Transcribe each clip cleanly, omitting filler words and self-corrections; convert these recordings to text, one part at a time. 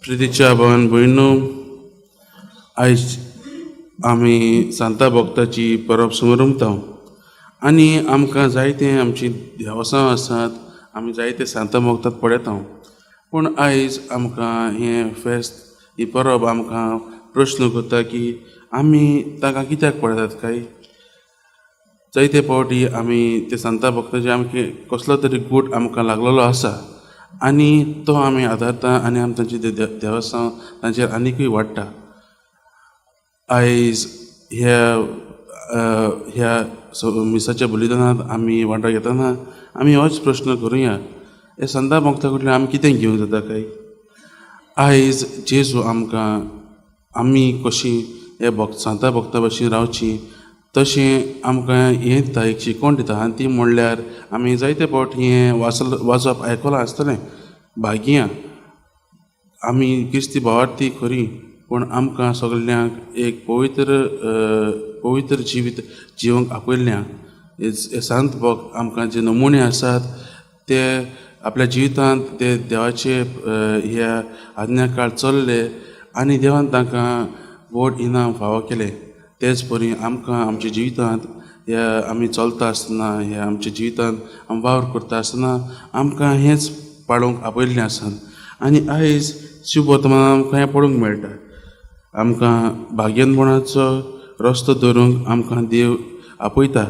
प्रितीच्या भावान भयणो, आयज आमी सांता भक्ताची परब समारंभता आनी आमकां जायते आमची देवसां आसात, आमी जायते सांता भक्तात पळयता. पूण आयज आमकां हें फेस्त, ही परब आमकां प्रश्न करता की आमी ताका कित्याक पळयतात काय. जायते फावटी आमी ते सांता भक्ताचे आमकां कसलो तरी गूट आमकां लागलेलो आसा आनी तो आमी आदारता आनी आमी तांची देवसां तांचेर आनिकूय वाडटा. आयज ह्या मिसाच्या बलिदानांत आमी वांटो घेतना आमी होच प्रश्न करुया, हे सांता भक्ता कडल्यान आमी कितें घेवंक जाता काय. आयज जेजू आमकां आमी कशीं हे सांता भक्ता भाशेन रावची तशें आमकां हें दिता, एक शिकवण दिता. आनी ती म्हणल्यार आमी जायते फावटी हें वाचप आयकलां आसतलें, भाग्यां आमी क्रिस्ती भावार्थी खरी, पूण आमकां सगल्यांक एक पवित्र जिवीत जिवंक आपयल्ल्या. हे सांत भक्त आमकां जे नमुने आसात ते आपल्या जिवितांत ते देवाचे ह्या आज्ञाकाळ चल्ले आनी देवान तांकां व्हड इनाम फावो केलें. तेच परी आमकां आमच्या जिवितांत ह्या आमी चलता आसतना, ह्या आमच्या जिवितांत आमी वावर करता आसतना आमकां हेंच पाळोवंक आपयल्लें आसात. आनी आयज शुभ वर्तमानांत आमकां हें पळोवंक मेळटा. आमकां भाग्यनपणाचो रस्तो धरूंक आमकां देव आपयता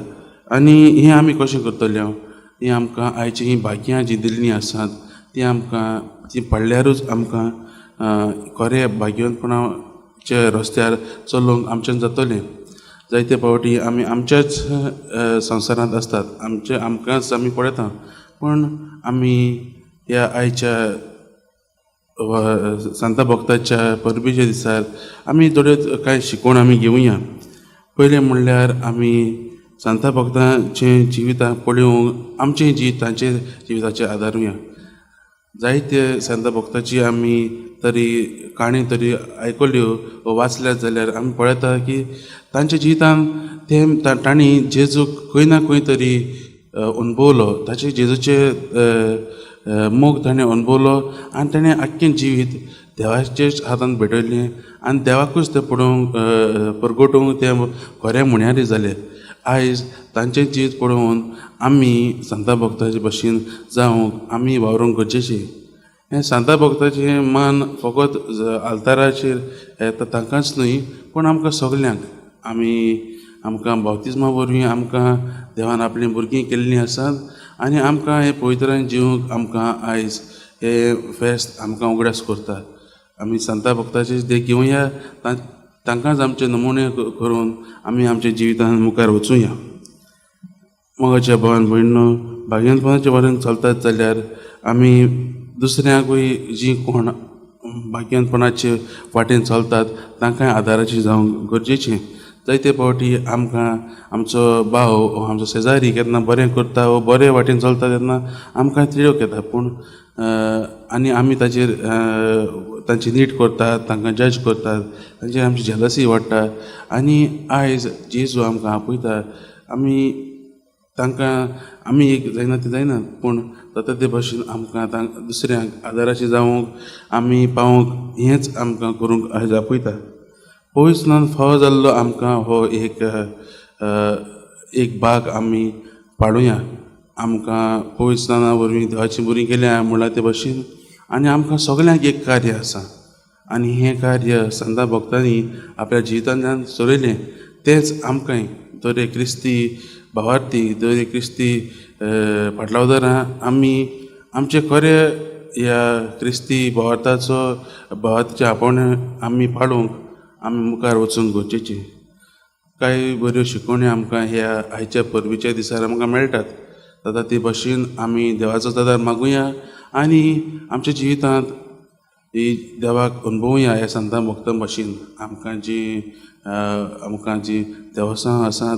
आनी हें आमी कशें करतले. हीं आमकां आयची हीं भाग्यां जीं दिल्लीं आसात तीं आमकां ती पडल्यारूच आमकां खरें भाग्यवंतपणाच्या रस्त्यार चलूंक आमच्यान जातलें. जायते फावटी आमी आमच्याच संवसारांत आसतात, आमकांच आमी पळयता, पूण आमी ह्या आयच्या सांता भक्ताच्या परबीच्या दिसार आमी थोड्यो कांय शिकवण आमी घेवया. पयलें म्हणल्यार आमी सांता भक्तांचें जिवितां पळोवंक आमचें जिवीत तांचे जिविताचेर आदारुया. जायते सांता भक्ताची आमी तरी काणी तरी आयकल्यो वा वाचल्यात जाल्यार आमी पळयता की तांच्या जिवितांत तांणी जेजूक खंय ना खंय तरी अणभवलो, ताचे जेजूचे मोग ताणें अणभवलो आनी ताणें आख्खें जिवीत देवाचेच हातांत भेटयलें आनी देवाकूच तें परगटोवंक तें खरें म्हणयारी जालें. आयज तांचें जिवीत पळोवन आमी सांता भक्ताचे भाशेन जावंक आमी वावरूंक गरजेचें. हें सांता भक्ताचें मान फकत आल्ताराचेर येता तांकांच न्हय, पूण आमकां सगल्यांक. आमकां बाप्तिस्मा वरवीं आमकां देवान आपलीं भुरगीं केल्लीं आसात आनी आमकां हें पवित्रान जिवंक आमकां आयज हें फेस्त आमकां उगडास करता. आमी सांता भक्ताचे देख घेवया, तांकांच आमचे नमुने करून आमी आमच्या जिवितांत मुखार वचूया. मोगाच्या भावान भयणो, भाग्यवंतपणाच्या वाटेन चलतात जाल्यार आमी दुसऱ्यांकूय जीं कोण भाग्यवंतपणाचे वाटेन चलतात तांकांय आदाराचें जावंक गरजेचें. जायते फावटी आमकां आमचो भाव वा आमचो शेजारी केन्ना बरें करता वा बरे वाटेन चलता तेन्ना आमकां तिडक येता, पूण आनी आमी तांची नीट करतात, तांकां जज करतात, तांचेर आमची जेलसी वाडटा. आनी आयज जेजू आमकां आपयता, आमी एक जायना तें जायना, पूण ते भाशेन आमकां दुसऱ्यांक आदाराचें जावंक आमी पावोंक हेंच आमकां करूंक आयज आपयता. पवित्र स्नान फावो जाल्लो आमकां हो एक भाग आमी पाडुया. आमकां पवित्र स्नाना वरवीं देवाची बरी केल्या म्हणल्यार ते भाशेन आनी आमकां सगल्यांक एक कार्य आसा आनी हें कार्य सांता भक्तांनी आपल्या जिवितांतल्यान चलयलें. तेंच आमकांय दर एक क्रिस्ती भावार्थी, दर एक क्रिस्ती फाटलावदारां आमी आमचे खरें ह्या क्रिस्ती भावार्थीच्या आपोवणे आमी पाडूंक आमी मुखार वचूंक गरजेचें. कांय बऱ्यो शिकवण्यो आमकां ह्या आयच्या परबीच्या दिसार आमकां मेळटात. जाता ते भाशेन आमी देवाचो आदार मागुया आनी आमच्या जिवितांत ही देवाक अणभवुया. ह्या सांता भक्तां भाशेन आमकां जी देवसां आसात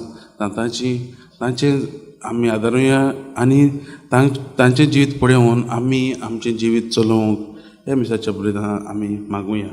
तांचें आमी आदारुया आनी तांचें जिवीत पळोवन आमी आमचें जिवीत चलोवंक ह्या मिसाच्या बलिदानांत आमी मागुया.